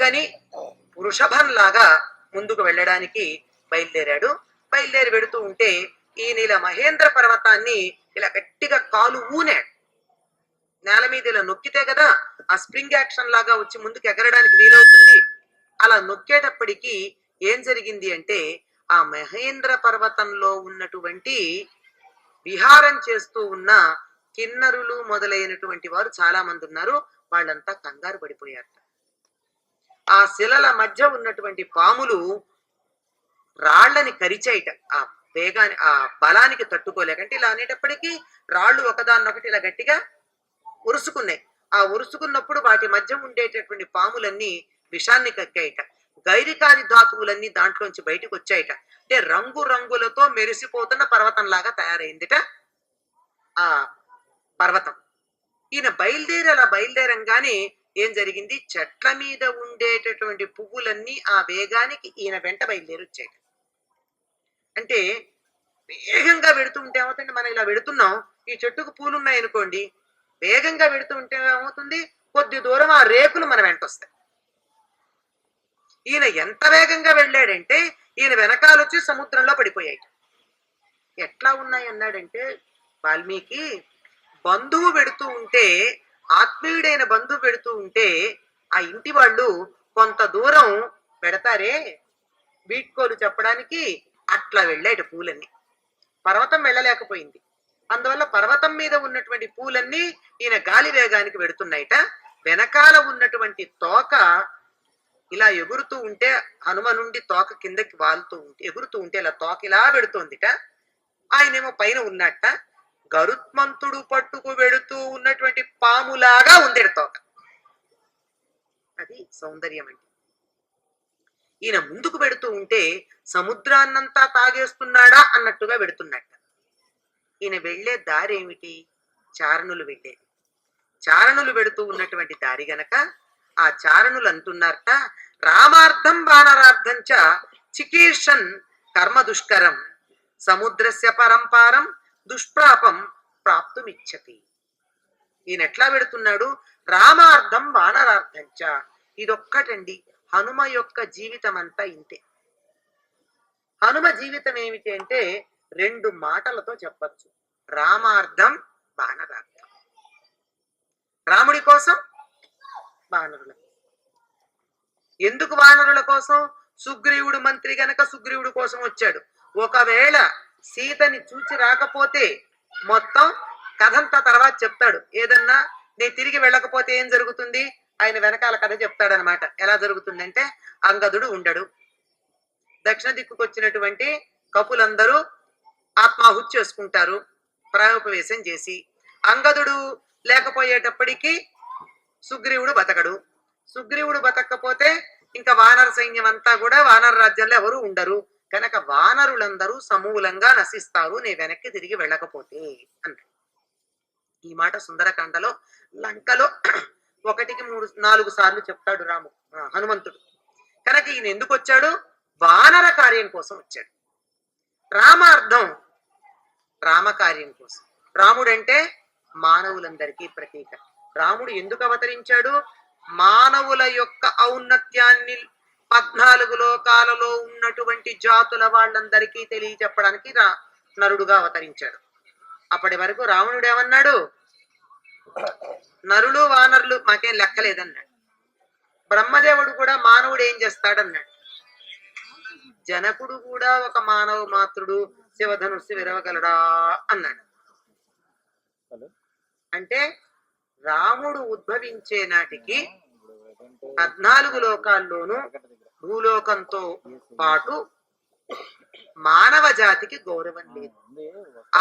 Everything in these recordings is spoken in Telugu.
అందుకని వృషభంలాగా ముందుకు వెళ్ళడానికి బయలుదేరాడు. బయలుదేరి వెడుతూ ఉంటే ఈయన ఇలా మహేంద్ర పర్వతాన్ని ఇలా గట్టిగా కాలు ఊనాడు. నేల మీద ఇలా నొక్కితే కదా ఆ స్ప్రింగ్ యాక్షన్ లాగా వచ్చి ముందుకు ఎగరడానికి వీలవుతుంది. అలా నొక్కేటప్పటికి ఏం జరిగింది అంటే ఆ మహేంద్ర పర్వతంలో ఉన్నటువంటి విహారం చేస్తూ ఉన్న కిన్నరులు మొదలైనటువంటి వారు చాలా మంది ఉన్నారు. వాళ్ళంతా కంగారు పడిపోయారు. ఆ శిలల మధ్య ఉన్నటువంటి పాములు రాళ్లని కరిచాయిట. ఆ వేగాన్ని ఆ బలానికి తట్టుకోలేకంటే ఇలా అనేటప్పటికీ రాళ్ళు ఒకదాన్నొకటి ఇలా గట్టిగా ఉరుసుకున్నాయి. ఆ ఉరుసుకున్నప్పుడు వాటి మధ్య ఉండేటటువంటి పాములన్నీ విషాన్ని కక్కాయిట. గైరికాది ధాతువులన్నీ దాంట్లోంచి బయటకు వచ్చాయిట. అంటే రంగు రంగులతో మెరిసిపోతున్న పర్వతం లాగా తయారైందిట ఆ పర్వతం. ఈయన అలా బయలుదేరంగానే ఏం జరిగింది, చెట్ల మీద ఉండేటటువంటి పువ్వులన్నీ ఆ వేగానికి ఈయన వెంట బయలుదేరి వచ్చాయి. అంటే వేగంగా వెడుతూ ఉంటే ఏమవుతుంది, మనం ఇలా వెడుతున్నాం, ఈ చెట్టుకు పూలు ఉన్నాయి అనుకోండి, వేగంగా వెడుతూ ఉంటే ఏమవుతుంది, కొద్ది దూరం ఆ రేకులు మన వెంట వస్తాయి. ఈయన ఎంత వేగంగా వెళ్ళాడంటే ఈయన వెనకాల వచ్చి సముద్రంలో పడిపోయాయి. ఎట్లా ఉన్నాయి అన్నాడంటే వాల్మీకి, బంధువు పెడుతూ ఉంటే, ఆత్మీయుడైన బంధువు పెడుతూ ఉంటే ఆ ఇంటి వాళ్ళు కొంత దూరం పెడతారే వీడ్కోలు చెప్పడానికి, అట్లా వెళ్ళాడు పూలన్నీ. పర్వతం వెళ్ళలేకపోయింది. అందువల్ల పర్వతం మీద ఉన్నటువంటి పూలన్నీ ఈయన గాలి వేగానికి వెడుతున్నాయిట. వెనకాల ఉన్నటువంటి తోక ఇలా ఎగురుతూ ఉంటే, హనుమ నుండి తోక కిందకి వాలుతూ ఉంటే, ఎగురుతూ ఉంటే ఇలా తోక ఇలా పెడుతోందిట. ఆయనేమో పైన ఉన్నట్ట గరుత్మంతుడు పట్టుకు వెడుతూ ఉన్నటువంటి పాములాగా ఉంది తోక. అది సౌందర్యం అంటే. ఈయన ముందుకు పెడుతూ ఉంటే సముద్రాన్నంతా తాగేస్తున్నాడా అన్నట్టుగా వెడుతున్నట్ట. ఈయన వెళ్లే దారి ఏమిటి, చారణులు వెళ్ళేది. చారణులు వెడుతూ ఉన్నటువంటి దారి గనక ఆ చారణులు అంటున్నారట, రామార్థం వానరార్థం చ చికీర్షన్ కర్మ దుష్కరం సముద్రస్య పరంపారం దుష్ప్రాపం ప్రాప్తుమిచ్చతి. ఈయన ఎట్లా పెడుతున్నాడు, రామార్థం వానరార్థం చ. ఇదొక్కటండి హనుమ యొక్క జీవితం అంతా ఇంతే. హనుమ జీవితం ఏమిటి అంటే 2 మాటలతో చెప్పచ్చు, రామార్థం వానరార్థం. రాముడి కోసం, వానరుల. ఎందుకు వానరుల కోసం, సుగ్రీవుడు మంత్రి గనక సుగ్రీవుడు కోసం వచ్చాడు. ఒకవేళ సీతని చూచి రాకపోతే మొత్తం కథంతా తర్వాత చెప్తాడు. ఏదన్నా నేను తిరిగి వెళ్ళకపోతే ఏం జరుగుతుంది, ఆయన వెనకాల కథ చెప్తాడనమాట. ఎలా జరుగుతుందంటే, అంగదుడు ఉండడు, దక్షిణ దిక్కుకు వచ్చినటువంటి కపులందరూ ఆత్మాహుతి చేసుకుంటారు ప్రాయోపవేశం చేసి. అంగదుడు లేకపోయేటప్పటికీ సుగ్రీవుడు బతకడు. సుగ్రీవుడు బతకపోతే ఇంకా వానర సైన్యం అంతా కూడా వానర రాజ్యాల్లో ఎవరు ఉండరు. కనుక వానరులందరూ సమూలంగా నశిస్తారు నీ వెనక్కి తిరిగి వెళ్ళకపోతే అన్నాడు. ఈ మాట సుందరకాండలో లంకలో 1-3-4 సార్లు చెప్తాడు హనుమంతుడు. కనుక ఈయన ఎందుకు వచ్చాడు, వానర కార్యం కోసం వచ్చాడు. రామార్థం రామకార్యం కోసం. రాముడంటే మానవులందరికీ ప్రతీక. రాముడు ఎందుకు అవతరించాడు, మానవుల యొక్క ఔన్నత్యాన్ని 14 లోకాలలో ఉన్నటువంటి జాతుల వాళ్ళందరికీ తెలియచెప్పడానికి నరుడుగా అవతరించాడు. అప్పటి వరకు రావణుడు ఏమన్నాడు, నరులు వానరులు మాకేం లెక్కలేదన్నాడు. బ్రహ్మదేవుడు కూడా మానవుడు ఏం చేస్తాడన్నాడు. జనకుడు కూడా ఒక మానవ మాత్రుడు శివధనుస్సు విరవగలడా అన్నాడు. అంటే రాముడు ఉద్భవించే నాటికి 14 లోకాల్లోనూ భూలోకంతో పాటు మానవ జాతికి గౌరవం లేదు.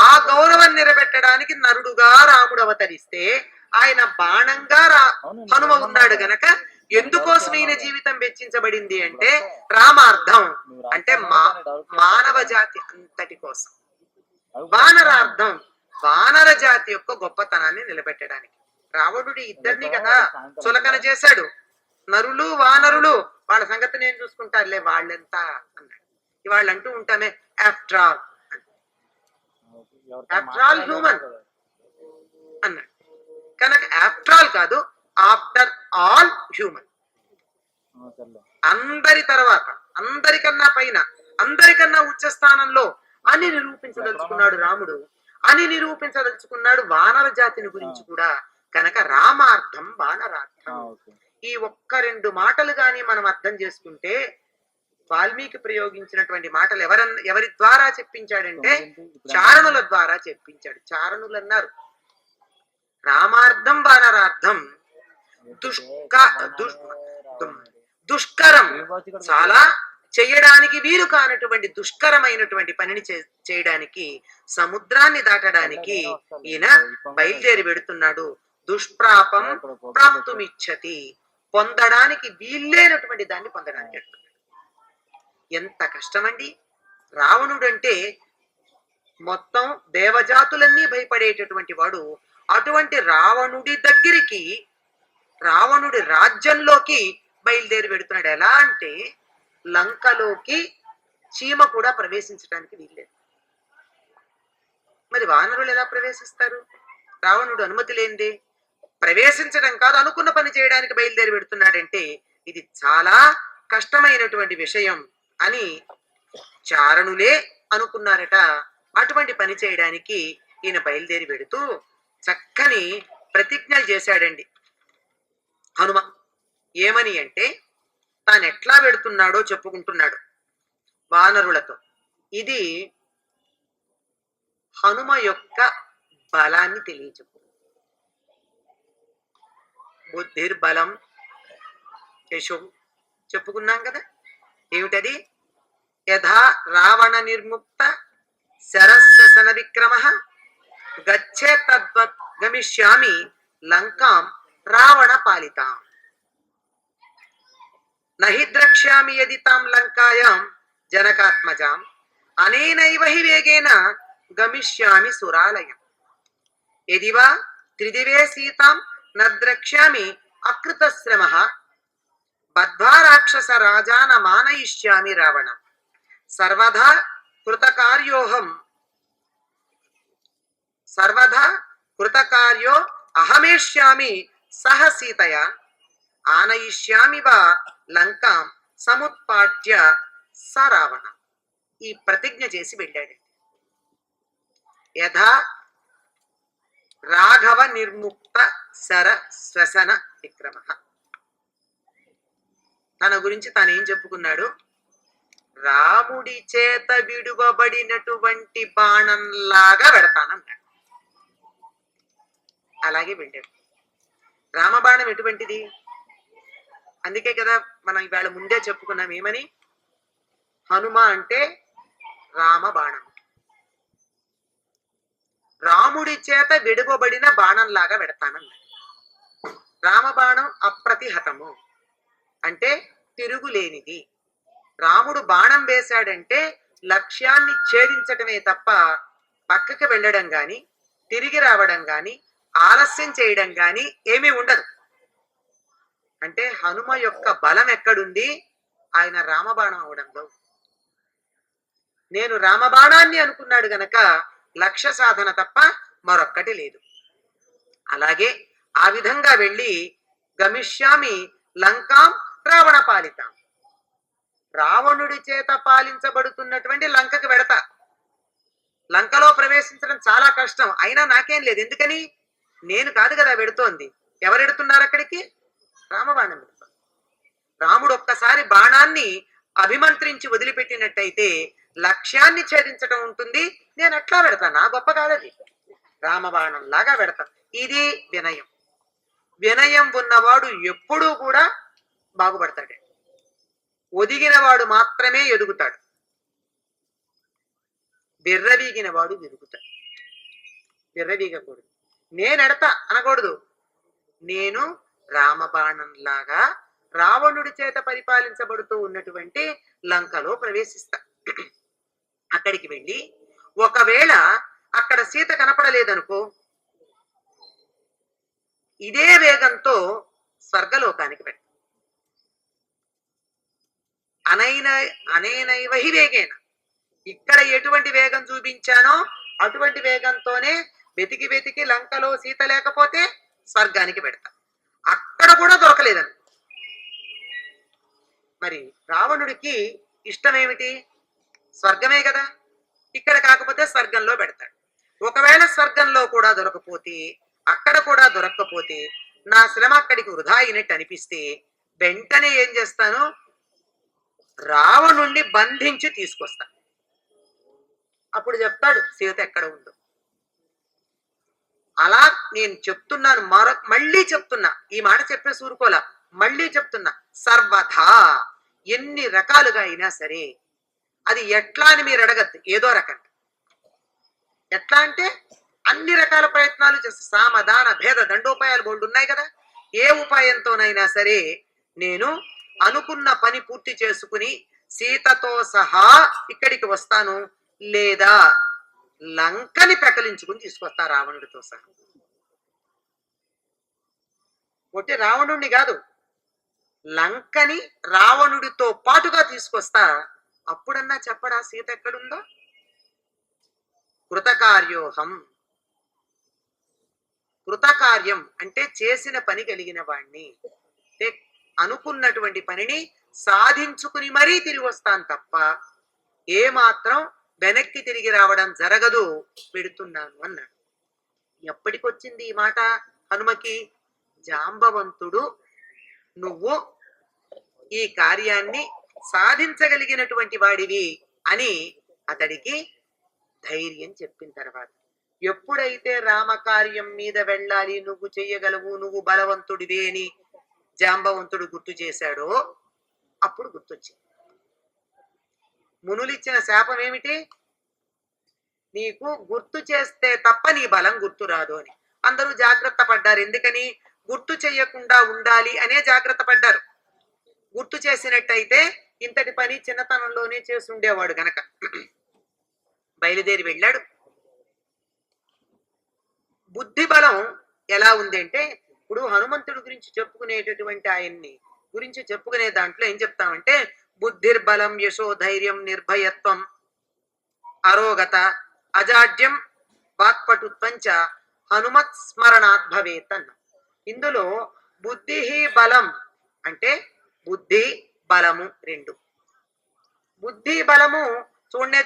ఆ గౌరవం నిలబెట్టడానికి నరుడుగా రాముడు అవతరిస్తే ఆయన బాణంగా హనుమ ఉన్నాడు గనక ఎందుకోసం ఈయన జీవితం వెచ్చించబడింది అంటే రామార్థం అంటే మానవ జాతి అంతటి కోసం. వానరార్థం వానర జాతి యొక్క గొప్పతనాన్ని నిలబెట్టడానికి. రావణుడి ఇద్దరిని కదా చులకన చేశాడు. నరులు వానరులు వాళ్ళ సంగతి నేను చూసుకుంటారులే, వాళ్ళెంత అన్నాడు. ఇవాళ అంటూ ఉంటామే ఆఫ్టర్ ఆల్ హ్యూమన్ అన్నాడు. కనుక ఆఫ్టర్ ఆల్ కాదు, ఆఫ్టర్ ఆల్ హ్యూమన్. అందరి తర్వాత, అందరికన్నా పైన, అందరికన్నా ఉచ్చ స్థానంలో అని నిరూపించదలుచుకున్నాడు రాముడు. అని నిరూపించదలుచుకున్నాడు వానర జాతిని గురించి కూడా. కనుక రామార్థం వానరార్థం, ఈ ఒక్క రెండు మాటలు గాని మనం అర్థం చేసుకుంటే, వాల్మీకి ప్రయోగించినటువంటి మాటలు ఎవరి ద్వారా చెప్పించాడంటే చారణుల ద్వారా చెప్పించాడు. చారణులు అన్నారు రామార్థం వానరార్థం దుష్కరం, చాలా చేయడానికి వీలు కానటువంటి దుష్కరమైనటువంటి పనిని చేయడానికి, సముద్రాన్ని దాటడానికి ఈయన బయలుదేరి పెడుతున్నాడు. దుష్ప్రాపం ప్రాప్తుమిచ్చతి, పొందడానికి వీల్లేనటువంటి దాన్ని పొందడానికి వెళ్తున్నాడు. ఎంత కష్టమండి! రావణుడంటే మొత్తం దేవజాతులన్నీ భయపడేటటువంటి వాడు. అటువంటి రావణుడి దగ్గరికి, రావణుడి రాజ్యంలోకి బయలుదేరి పెడుతున్నాడు. ఎలా అంటే లంకలోకి చీమ కూడా ప్రవేశించడానికి వీల్లేదు. మరి వానరులు ఎలా ప్రవేశిస్తారు? రావణుడు అనుమతి లేనిదే. ప్రవేశించడం కాదు, అనుకున్న పని చేయడానికి బయలుదేరి పెడుతున్నాడంటే ఇది చాలా కష్టమైనటువంటి విషయం అని చారణులే అనుకున్నారట. అటువంటి పని చేయడానికి ఈయన బయలుదేరి పెడుతూ చక్కని ప్రతిజ్ఞలు చేశాడండి హనుమ. ఏమని అంటే తాను ఎట్లా పెడుతున్నాడో చెప్పుకుంటున్నాడు వానరులతో. ఇది హనుమ యొక్క బలాన్ని తెలియచెప్పు. బుద్ధిర్బలం యశో చెప్పుకున్నాం కదా. ఏమిటది? యథా రావణ నిర్ముక్త శరస్సన విక్రమ గచ్చే తద్వత్ గమిష్యామి లంకాం రావణ పాలితాం నహి ద్రక్ష్యామి యది తాం లంకాయాం జనకాత్మజాం అనేనైవ హి వేగేన గమిష్యామి సురాలయం యదివా త్రిదివే సీతాం న ద్రక్ష్యామి అకృతశ్రమః బద్ధ్వా రాక్షస రాజాన మానయిష్యామి రావణం సర్వదా కృతకార్యోహం సర్వదా కృతకార్యో అహమేష్యామి సహ సీతయా ఆనయిష్యామి వా లంకాం సముత్పాట్య స రావణ. ఈ ప్రతిజ్ఞ చేసి వెళ్ళాడు. యథా రాఘవ నిర్ముక్త శర శ్వసన విక్రమ. తన గురించి తానేం చెప్పుకున్నాడు? రాముడి చేత విడువబడినటువంటి బాణంలాగా పెడతానన్నాడు. అలాగే వెళ్ళాడు. రామబాణం ఎటువంటిది? అందుకే కదా మనం ఇవాళ ముందే చెప్పుకున్నాం. ఏమని? హనుమ అంటే రామబాణం, రాముడి చేత విడువబడిన బాణంలాగా పెడతానన్నాడు. రామబాణం అప్రతిహతము అంటే తిరుగులేనిది. రాముడు బాణం వేశాడంటే లక్ష్యాన్ని ఛేదించటమే తప్ప పక్కకి వెళ్ళడం గాని, తిరిగి రావడం గాని, ఆలస్యం చేయడం గాని ఏమీ ఉండదు. అంటే హనుమ యొక్క బలం ఎక్కడుంది? ఆయన రామబాణం అవడంలో. నేను రామబాణాన్ని అనుకున్నాడు గనక లక్ష్య సాధన తప్ప మరొక్కటి లేదు. అలాగే ఆ విధంగా వెళ్ళి గమిష్యామి లంకాం రావణ పాలితాం, రావణుడి చేత పాలించబడుతున్నటువంటి లంకకు వెడతా. లంకలో ప్రవేశించడం చాలా కష్టం, అయినా నాకేం లేదు. ఎందుకని? నేను కాదు కదా వెడుతోంది. ఎవరెడుతున్నారు అక్కడికి? రామబాణం పెడతాం. రాముడు ఒక్కసారి బాణాన్ని అభిమంత్రించి వదిలిపెట్టినట్టయితే లక్ష్యాన్ని ఛేదించడం ఉంటుంది. నేను ఎట్లా పెడతా? నా గొప్ప కాదది. రామబాణం లాగా పెడతాం. ఇది వినయం. వినయం ఉన్నవాడు ఎప్పుడూ కూడా బాగుపడతాడు. ఒదిగిన వాడు మాత్రమే ఎదుగుతాడు. బిర్రవీగిన వాడు విరుగుతాడు. బిర్రవీగకూడదు. నేనెడతా అనకూడదు. నేను రామబాణంలాగా రావణుడి చేత పరిపాలించబడుతూ ఉన్నటువంటి లంకలో ప్రవేశిస్తా. అక్కడికి వెళ్ళి ఒకవేళ అక్కడ సీత కనపడలేదనుకో, ఇదే వేగంతో స్వర్గలోకానికి పెడతా. అనేనైవ హి వేగేన, ఇక్కడ ఎటువంటి వేగం చూపించానో అటువంటి వేగంతోనే వెతికి వెతికి లంకలో సీత లేకపోతే స్వర్గానికి పెడతా. అక్కడ కూడా దొరకలేదని మరి రావణుడికి ఇష్టమేమిటి? స్వర్గమే కదా. ఇక్కడ కాకపోతే స్వర్గంలో పెడతాడు. ఒకవేళ స్వర్గంలో కూడా దొరకపోతే, అక్కడ కూడా దొరక్కపోతే, నా శ్రమ అక్కడికి వృధా అయినట్టు అనిపిస్తే వెంటనే ఏం చేస్తాను? రావణుణ్ణి బంధించి తీసుకొస్తా. అప్పుడు చెప్తాడు సీత ఎక్కడ ఉందో. అలా నేను చెప్తున్నాను, మళ్ళీ చెప్తున్నా, ఈ మాట చెప్పే సూరుకోలా, మళ్ళీ చెప్తున్నా, సర్వథా ఎన్ని రకాలుగా అయినా సరే, అది ఎట్లా అని మీరు అడగద్దు, ఏదో రకంగా. ఎట్లా అంటే అన్ని రకాల ప్రయత్నాలు చేస్తా. సామధాన భేద దండోపాయాలు బోల్డ్ ఉన్నాయి కదా. ఏ ఉపాయంతోనైనా సరే నేను అనుకున్న పని పూర్తి చేసుకుని సీతతో సహా ఇక్కడికి వస్తాను, లేదా లంకని పెకలించుకుని తీసుకొస్తా రావణుడితో సహా. ఒకటి రావణుడిని కాదు, లంకని రావణుడితో పాటుగా తీసుకొస్తా. అప్పుడన్నా చెప్పడా సీత ఎక్కడుందో? కృతకార్యోహం. కృతకార్యం అంటే చేసిన పని కలిగిన వాణ్ణి, అనుకున్నటువంటి పనిని సాధించుకుని మరీ తిరిగి వస్తాను తప్ప ఏమాత్రం వెనక్కి తిరిగి రావడం జరగదు, పెడుతున్నాను అన్నాడు. ఎప్పటికొచ్చింది ఈ మాట హనుమకి? జాంబవంతుడు నువ్వు ఈ కార్యాన్ని సాధించగలిగినటువంటి వాడివి అని అతడికి ధైర్యం చెప్పిన తర్వాత, ఎప్పుడైతే రామకార్యం మీద వెళ్ళాలి, నువ్వు చెయ్యగలవు, నువ్వు బలవంతుడివే అని జాంబవంతుడు గుర్తు చేశాడో అప్పుడు గుర్తొచ్చింది. మునులిచ్చిన శాపం ఏమిటి? నీకు గుర్తు చేస్తే తప్ప నీ బలం గుర్తు రాదు అని. అందరూ జాగ్రత్త పడ్డారు. ఎందుకని? గుర్తు చెయ్యకుండా ఉండాలి అనే జాగ్రత్త పడ్డారు. గుర్తు చేసినట్టయితే ఇంతటి పని చిన్నతనంలోనే చేసి ఉండేవాడు గనక. బయలుదేరి వెళ్ళాడు. బుద్ధి బలం ఎలా ఉంది అంటే, ఇప్పుడు హనుమంతుడి గురించి చెప్పుకునేటటువంటి ఆయన్ని గురించి చెప్పుకునే దాంట్లో ఏం చెప్తామంటే, బుద్ధిర్బలం యశో ధైర్యం నిర్భయత్వం అరోగత అజాడ్యం వాక్పటుత్వంచ హనుమత్ స్మరణాత్ భవేత్ అన్న. ఇందులో బుద్ధి బలం అంటే బుద్ధి బలము రెండు. బుద్ధి బలము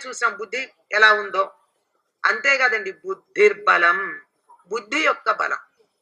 చూసాం బుద్ధి ఎలా ఉందో, అంతేకాదండి బుద్ధిర్బలం, బుద్ధి యొక్క బలం.